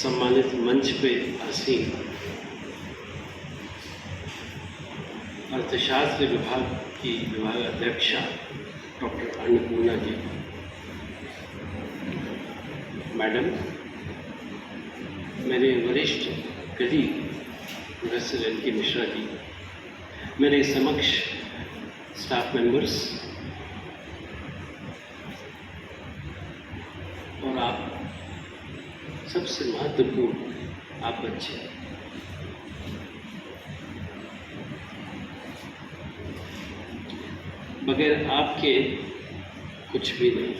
सम्मानित मंच पे आसीन अर्थशास्त्र विभाग की विभाग अध्यक्षा डॉक्टर अन्नपूर्णा जी, मैडम, मेरे वरिष्ठ कलीग प्रोफेसर एल के मिश्रा जी, मेरे समक्ष स्टाफ मेंबर्स और आप सबसे महत्वपूर्ण आप बच्चे, बगैर आपके कुछ भी नहीं।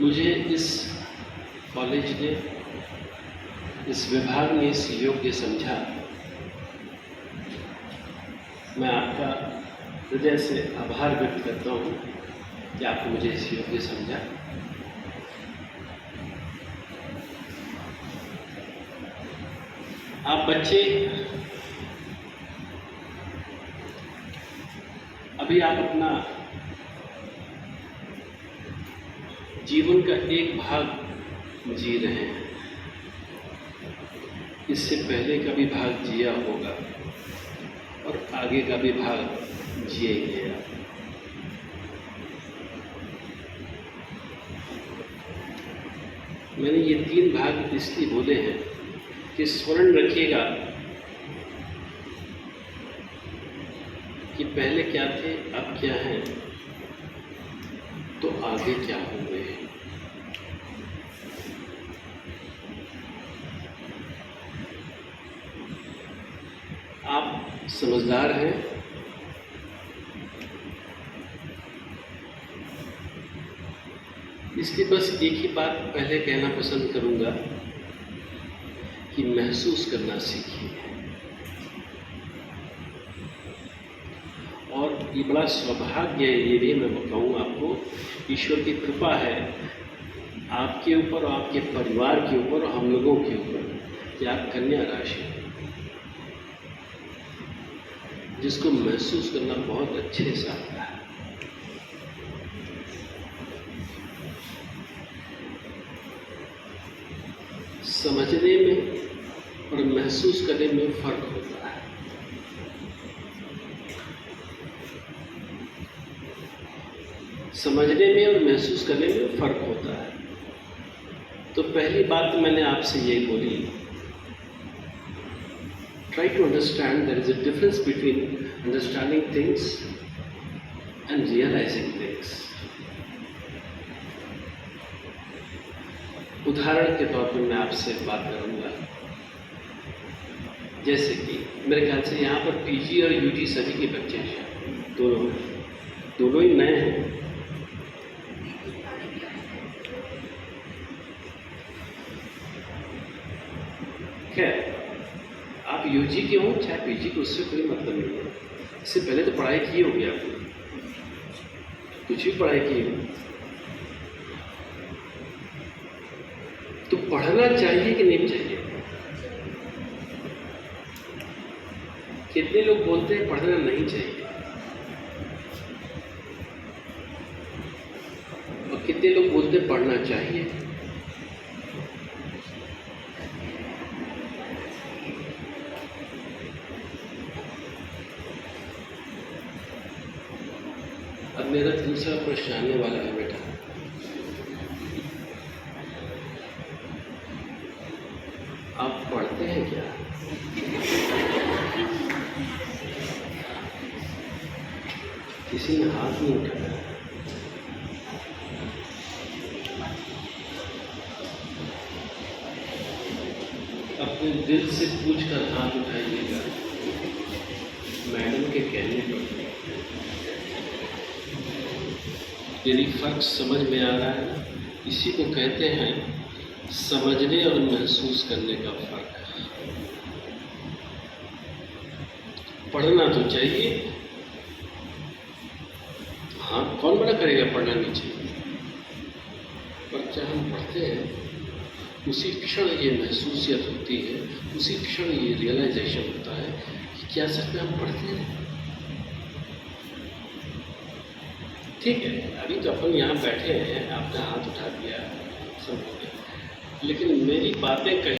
मुझे इस कॉलेज ने, इस विभाग ने इस योग्य समझा। मैं आपका हृदय से आभार व्यक्त करता हूँ कि आपने मुझे इस योग्य समझा। आप बच्चे अभी आप अपना जीवन का एक भाग जी रहे हैं, इससे पहले का भी भाग जिया होगा और आगे का भी भाग जिएंगे आप। मैंने ये 3 भाग इसलिए बोले हैं कि स्मरण रखिएगा कि पहले क्या थे, अब क्या हैं, तो आगे क्या होंगे। आप समझदार हैं, इसलिए बस एक ही बात पहले कहना पसंद करूंगा कि महसूस करना सीखिए। और ये बड़ा सौभाग्य है, ये भी मैं बताऊँ आपको, ईश्वर की कृपा है आपके ऊपर और आपके परिवार के ऊपर और हम लोगों के ऊपर कि आप कन्या राशि, जिसको महसूस करना बहुत अच्छे से आता है। समझने में और महसूस करने में फर्क होता है। समझने में और महसूस करने में फर्क होता है। तो पहली बात मैंने आपसे यही बोली, try to understand there is a difference between understanding things and realising things. उदाहरण के तौर पर मैं आपसे बात करूंगा, जैसे कि मेरे ख्याल से यहाँ पर पीजी और यूजी सभी के बच्चे हैं, दोनों ही नए हैं। खैर, आप यूजी के हों चाहे पीजी के, उससे कोई मतलब नहीं है। इससे पहले तो पढ़ाई की होगी आपने, कुछ भी पढ़ाई की हो, तो पढ़ना चाहिए कि नहीं चाहिए? कितने लोग बोलते हैं पढ़ना नहीं चाहिए और कितने लोग बोलते हैं पढ़ना चाहिए? अब मेरा दूसरा प्रश्न आने वाला है बेटा, आप पढ़ते हैं क्या? किसी ने हाथ नहीं उठाया। अपने दिल से पूछकर हाथ उठाइएगा, मैडम के कहने पर। यदि फर्क समझ में आ रहा है, इसी को कहते हैं समझने और महसूस करने का फर्क। पढ़ना तो चाहिए, हाँ, कौन मना करेगा पढ़ना नहीं चाहिए, पर जब हम पढ़ते हैं उसी क्षण ये महसूसियत होती है, उसी क्षण ये रियलाइजेशन होता है कि क्या सच में हम पढ़ते हैं? ठीक है, अभी तो अपन यहाँ बैठे हैं, आपने हाथ उठा दिया, सब हो गया, लेकिन मेरी बातें कहीं